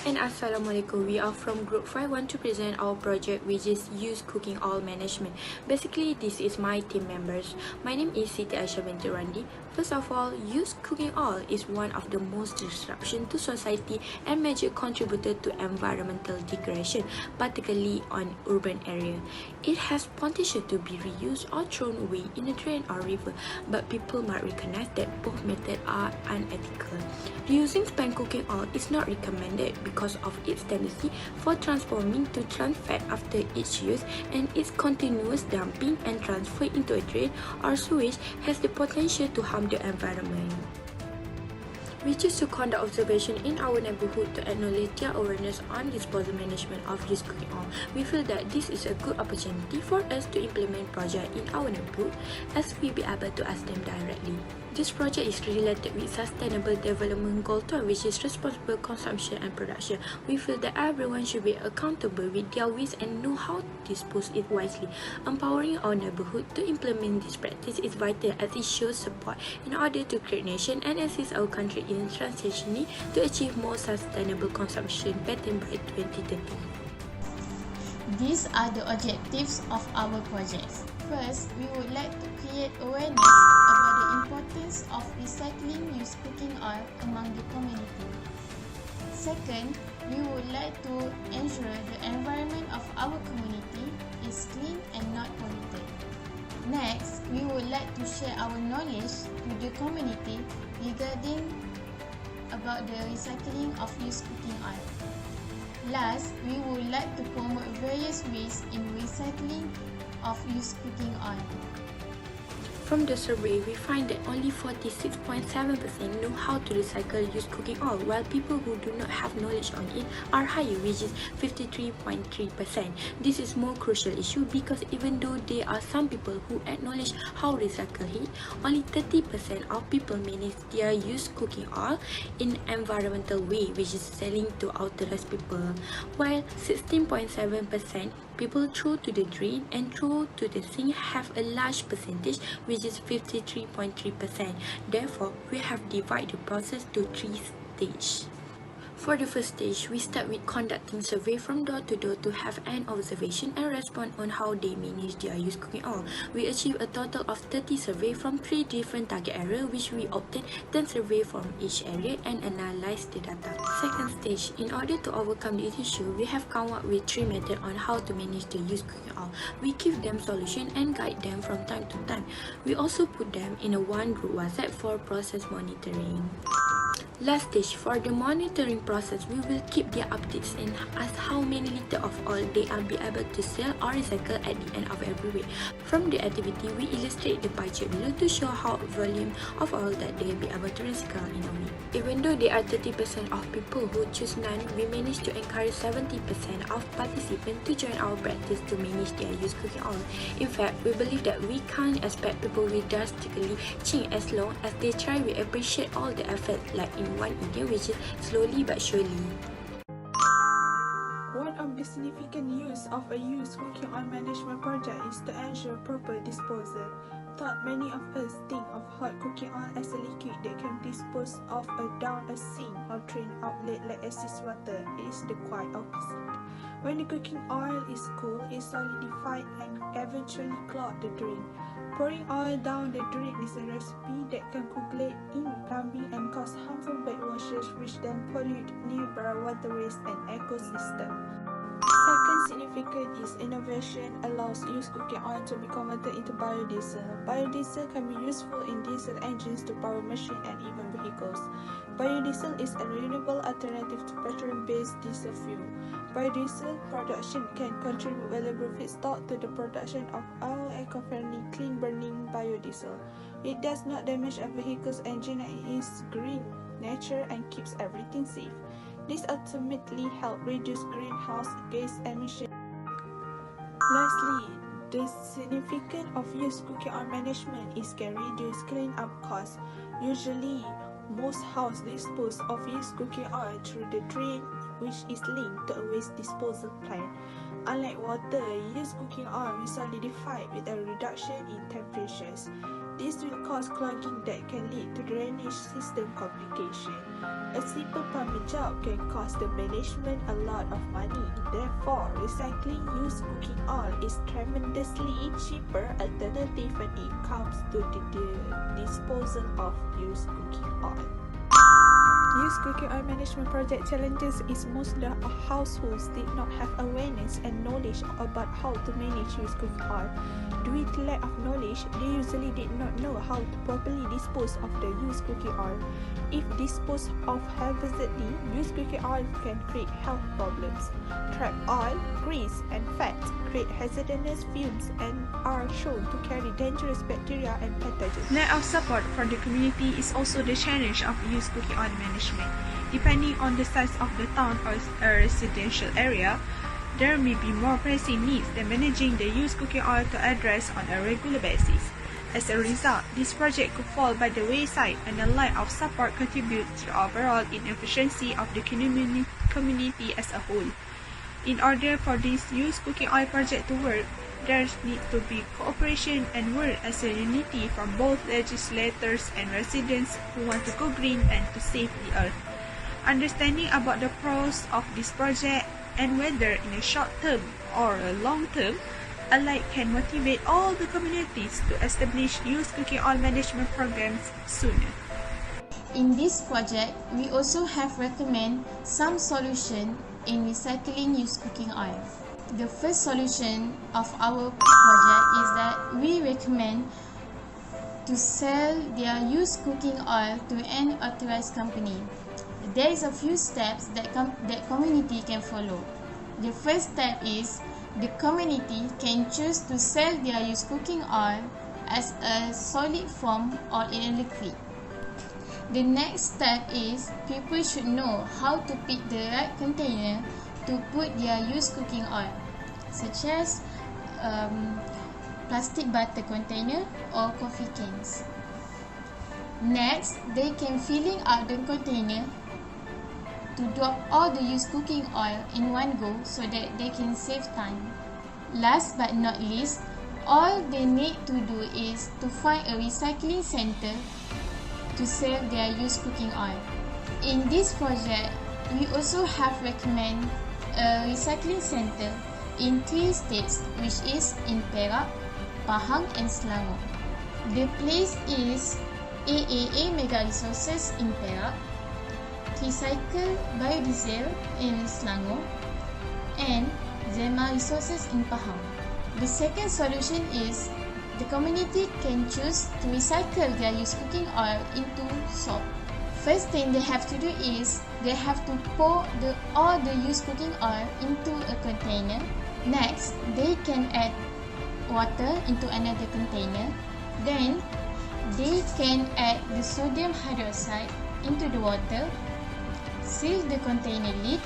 And Assalamualaikum, we are from Group 5 want to present our project which is Used Cooking Oil Management. Basically, this is my team members. My name is Siti Aisyah binti Randi. First of all, used cooking oil is one of the most disruption to society and major contributor to environmental degradation, particularly on urban area. It has potential to be reused or thrown away in a drain or river, but people might recognize that both methods are unethical. Reusing spent cooking oil is not recommended because of its tendency for transforming to trans fat after each use, and its continuous dumping and transfer into a drain or sewage has the potential to harm the environment. We choose to conduct observation in our neighborhood to acknowledge their awareness on disposal management of used cooking oil. We feel that this is a good opportunity for us to implement project in our neighborhood as we be able to ask them directly. This project is related with Sustainable Development Goal 12, which is responsible consumption and production. We feel that everyone should be accountable with their waste and know how to dispose it wisely. Empowering our neighborhood to implement this practice is vital as it shows support in order to create nation and assist our country in transitioning to achieve more sustainable consumption pattern by 2030. These are the objectives of our projects. First, we would like to create awareness about the importance of recycling used cooking oil among the community. Second, we would like to ensure the environment of our community is clean and not polluted. Next, we would like to share our knowledge to the community regarding about the recycling of used cooking oil. Last, we would like to promote various ways in recycling of used cooking oil. From the survey, we find that only 46.7% know how to recycle used cooking oil, while people who do not have knowledge on it are higher, which is 53.3%. This is more crucial issue because even though there are some people who acknowledge how to recycle it, only 30% of people manage their used cooking oil in environmental way, which is selling to authorized people, while 16.7% people throw to the drain and throw to the sink have a large percentage, which is 53.3%. Therefore, we have divided the process to 3 stages. For the first stage, we start with conducting survey from door to door to have an observation and respond on how they manage their used cooking oil. We achieve a total of 30 survey from 3 different target areas, which we obtain 10 survey from each area and analyze the data. Second stage, in order to overcome this issue, we have come up with 3 methods on how to manage the used cooking oil. We give them solution and guide them from time to time. We also put them in a one group WhatsApp for process monitoring. Last stage, for the monitoring process, we will keep their updates and ask how many liters of oil they are be able to sell or recycle at the end of every week. From the activity, we illustrate the pie chart below to show how volume of oil that they will be able to recycle in a week. Even though there are 30% of people who choose none, we managed to encourage 70% of participants to join our practice to manage their used cooking oil. In fact, we believe that we can't expect people will drastically change as long as they try. We appreciate all the effort, like in one idea, which is slowly but surely. One of the significant use of a used cooking oil management project is to ensure proper disposal. Thought many of us think of hot cooking oil as a liquid that can be disposed of down a sink or drain outlet like excess water. It is the quite opposite. When the cooking oil is cool, it solidifies and eventually clogs the drain. Pouring oil down the drain is a recipe that can coagulate in plumbing and cause harmful backwashes, which then pollute nearby waterways and ecosystem. Second significant is innovation allows used cooking oil to be converted into biodiesel. Biodiesel can be useful in diesel engines to power machines and even vehicles. Biodiesel is a renewable alternative to petroleum-based diesel fuel. Biodiesel production can contribute valuable feedstock to the production of our eco-friendly, clean-burning biodiesel. It does not damage a vehicle's engine and is green, nature, and keeps everything safe. This ultimately helps reduce greenhouse gas emissions. Lastly, the significance of used cooking oil management is can reduce clean-up costs. Usually, most houses dispose of used cooking oil through the drain, which is linked to a waste disposal plant. Unlike water, used cooking oil will solidify with a reduction in temperatures. This will cause clogging that can lead to drainage system complication. A simple plumbing job can cost the management a lot of money. Therefore, recycling used cooking oil is tremendously cheaper alternative when it comes to the disposal of used cooking oil. Used cooking oil management project challenges is mostly households did not have awareness and knowledge about how to manage used cooking oil. Due to lack of knowledge, they usually did not know how to properly dispose of the used cooking oil. If disposed of haphazardly, used cooking oil can create health problems. Trapped oil, grease, and fat create hazardous fumes and are shown to carry dangerous bacteria and pathogens. Lack of support from the community is also the challenge of used cooking oil management. Depending on the size of the town or a residential area, there may be more pressing needs than managing the used cooking oil to address on a regular basis. As a result, this project could fall by the wayside and the lack of support contributes to the overall inefficiency of the community as a whole. In order for this used cooking oil project to work, there needs to be cooperation and work as a unity from both legislators and residents who want to go green and to save the earth. Understanding about the pros of this project and whether in a short term or a long term alike can motivate all the communities to establish used cooking oil management programs sooner. In this project, we also have recommend some solution in recycling used cooking oil. The first solution of our project is that we recommend to sell their used cooking oil to an authorized company. There is a few steps that community can follow. The first step is the community can choose to sell their used cooking oil as a solid form or in a liquid. The next step is people should know how to pick the right container to put their used cooking oil, such as plastic butter container or coffee cans. Next, they can filling out the container to drop all the used cooking oil in one go so that they can save time. Last but not least, all they need to do is to find a recycling center to sell their used cooking oil. In this project, we also have recommend a recycling center in 3 states, which is in Perak, Pahang and Selangor. The place is AAA Mega Resources in Perak, Tricycle Biodiesel in Selangor, and Zema Resources in Pahang. The second solution is the community can choose to recycle their used cooking oil into salt. First thing they have to do is they have to pour all the used cooking oil into a container. Next, they can add water into another container. Then, they can add the sodium hydroxide into the water, seal the container lid,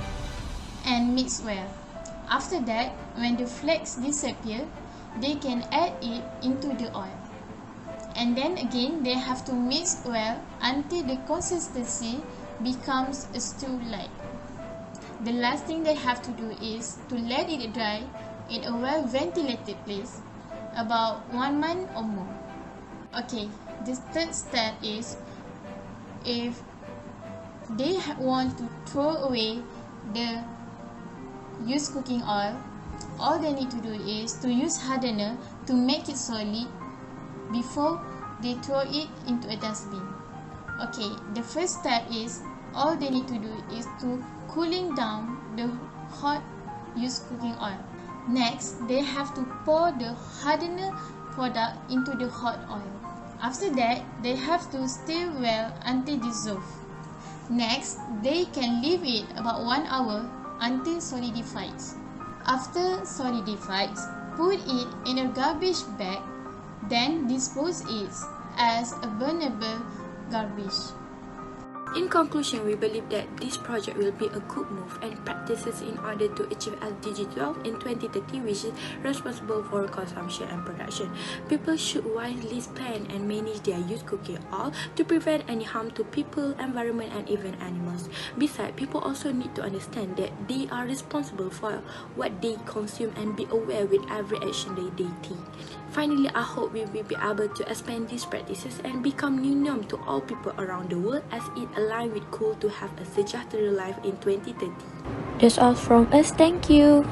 and mix well. After that, when the flakes disappear, they can add it into the oil. And then again, they have to mix well until the consistency becomes a stew-like. The last thing they have to do is to let it dry in a well-ventilated place, about 1 month or more. Okay, the third step is if they want to throw away the used cooking oil, all they need to do is to use hardener to make it solid before they throw it into a dustbin. Okay, the first step is all they need to do is to cooling down the hot used cooking oil. Next, they have to pour the hardener product into the hot oil. After that, they have to stir well until dissolved. Next, they can leave it about 1 hour until solidifies. After solidifies, put it in a garbage bag, then dispose it as a burnable garbage. In conclusion, we believe that this project will be a good move and practices in order to achieve SDG 12 in 2030, which is responsible for consumption and production. People should wisely spend and manage their used cooking oil to prevent any harm to people, environment, and even animals. Besides, people also need to understand that they are responsible for what they consume and be aware with every action they take. Finally, I hope we will be able to expand these practices and become new norm to all people around the world, as it aligns with goal to have a sejahtera life in 2030. That's all from us. Thank you.